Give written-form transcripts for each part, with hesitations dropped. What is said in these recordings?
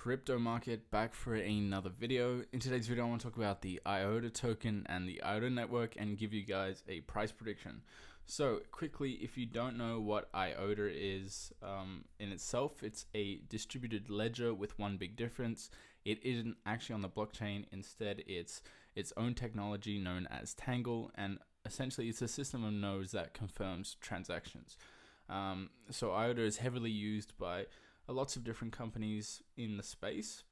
Crypto market back for another video. In today's video I want to talk about the IOTA token and the IOTA network and give you guys a price prediction. So quickly, if you don't know what IOTA is in itself, it's a distributed ledger with one big difference. It isn't actually on the blockchain. Instead, it's its own technology known as Tangle, and essentially it's a system of nodes that confirms transactions. So IOTA is heavily used by lots of different companies in the space,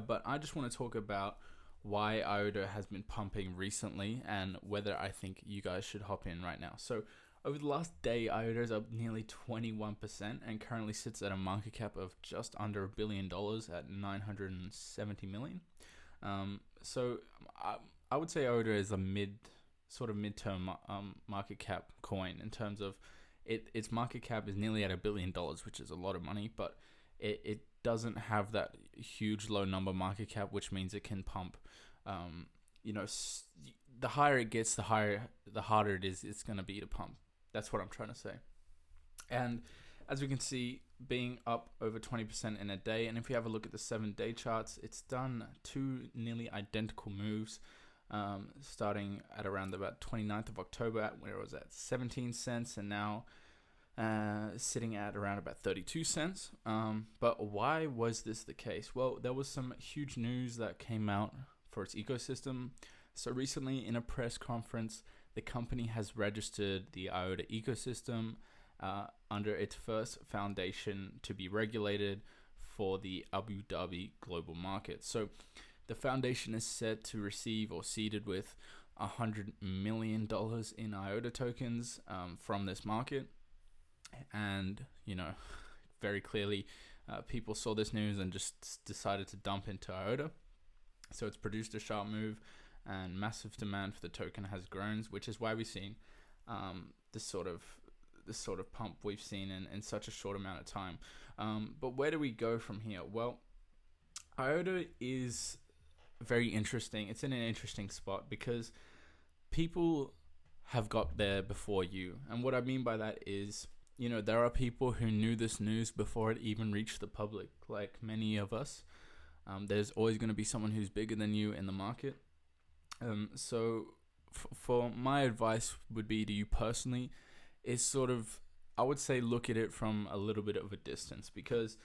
but I just want to talk about why IOTA has been pumping recently and whether I think you guys should hop in right now. So over the last day, IOTA is up nearly 21% and currently sits at a market cap of just under $1 billion at 970 million. So I would say IOTA is a midterm market cap coin in terms of its market cap is nearly at $1 billion, which is a lot of money, but it doesn't have that huge low number market cap, which means it can pump. The higher it gets, the harder it is. It's going to be to pump. That's what I'm trying to say. And as we can see, being up over 20% in a day, and if you have a look at the 7-day charts, it's done two nearly identical moves. Starting at around about 29th of October, where it was at 17 cents, and now sitting at around about 32 cents. But why was this the case? Well, there was some huge news that came out for its ecosystem. So recently, in a press conference, the company has registered the IOTA ecosystem under its first foundation to be regulated for the Abu Dhabi global market. So the foundation is set to receive or seeded with $100 million in IOTA tokens from this market. And, very clearly, people saw this news and just decided to dump into IOTA. So it's produced a sharp move, and massive demand for the token has grown, which is why we've seen this sort of pump we've seen in such a short amount of time. But where do we go from here? Well, IOTA is very interesting. It's in an interesting spot because people have got there before you. And what I mean by that is, there are people who knew this news before it even reached the public, like many of us. There's always going to be someone who's bigger than you in the market. So for my advice would be to you personally is I would say look at it from a little bit of a distance, because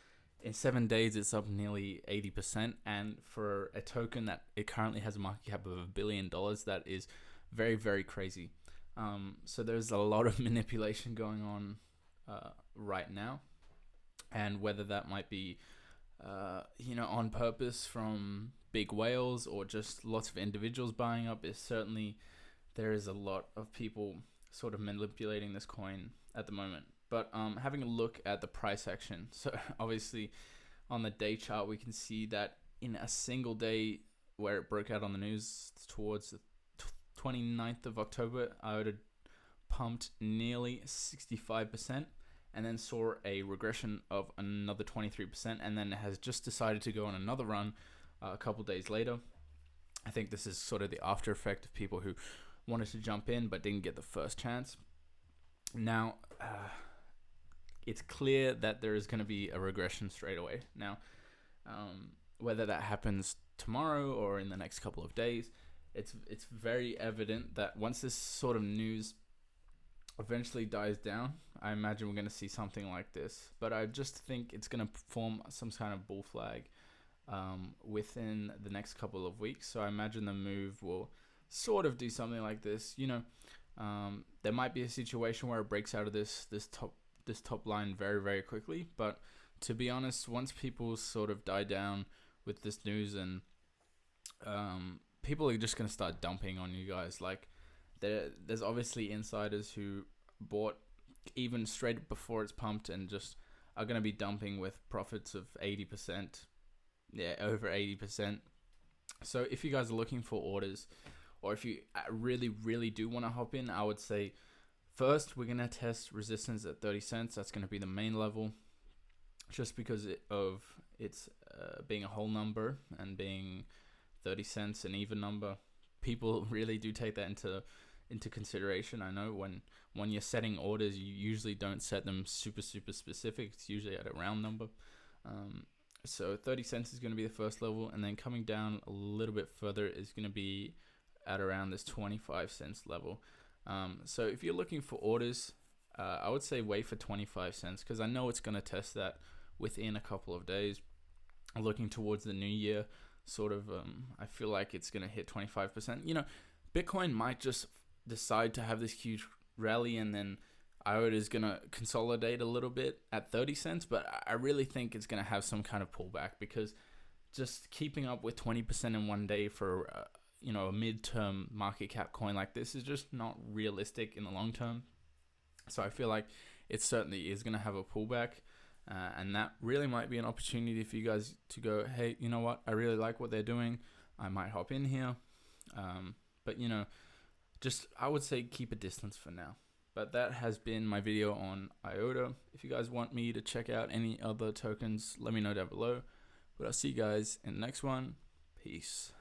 in 7 days, it's up nearly 80%. And for a token that it currently has a market cap of $1 billion, that is very, very crazy. So there's a lot of manipulation going on right now. And whether that might be, on purpose from big whales or just lots of individuals buying up, there is a lot of people sort of manipulating this coin at the moment. But having a look at the price action, so obviously on the day chart, we can see that in a single day where it broke out on the news towards the 29th of October, IOTA pumped nearly 65% and then saw a regression of another 23%, and then has just decided to go on another run a couple days later. I think this is sort of the after effect of people who wanted to jump in but didn't get the first chance. Now, it's clear that there is going to be a regression straight away. Now, whether that happens tomorrow or in the next couple of days, it's very evident that once this sort of news eventually dies down, I imagine we're going to see something like this. But I just think it's going to form some kind of bull flag within the next couple of weeks. So I imagine the move will sort of do something like this. There might be a situation where it breaks out of this top line very, very quickly. But to be honest, once people sort of die down with this news, and people are just going to start dumping on you guys. Like, there's obviously insiders who bought even straight before it's pumped and just are going to be dumping with profits of 80%. Yeah, over 80%. So if you guys are looking for orders, or if you really, really do want to hop in, I would say first we're going to test resistance at 30 cents. That's going to be the main level, just because of its being a whole number and being 30 cents an even number. People really do take that into consideration. I know when you're setting orders, you usually don't set them super, super specific. It's usually at a round number. So 30 cents is going to be the first level, and then coming down a little bit further is going to be at around this 25 cents level. So if you're looking for orders, I would say wait for 25 cents, because I know it's going to test that within a couple of days. Looking towards the new year, sort of, I feel like it's going to hit 25%. You know, Bitcoin might just decide to have this huge rally, and then IOTA is going to consolidate a little bit at 30 cents, but I really think it's going to have some kind of pullback, because just keeping up with 20% in one day for a midterm market cap coin like this is just not realistic in the long term. So I feel like it certainly is going to have a pullback, and that really might be an opportunity for you guys to go, hey, you know what, I really like what they're doing, I might hop in here. But just, I would say keep a distance for now. But that has been my video on IOTA. If you guys want me to check out any other tokens, let me know down below. But I'll see you guys in the next one. Peace.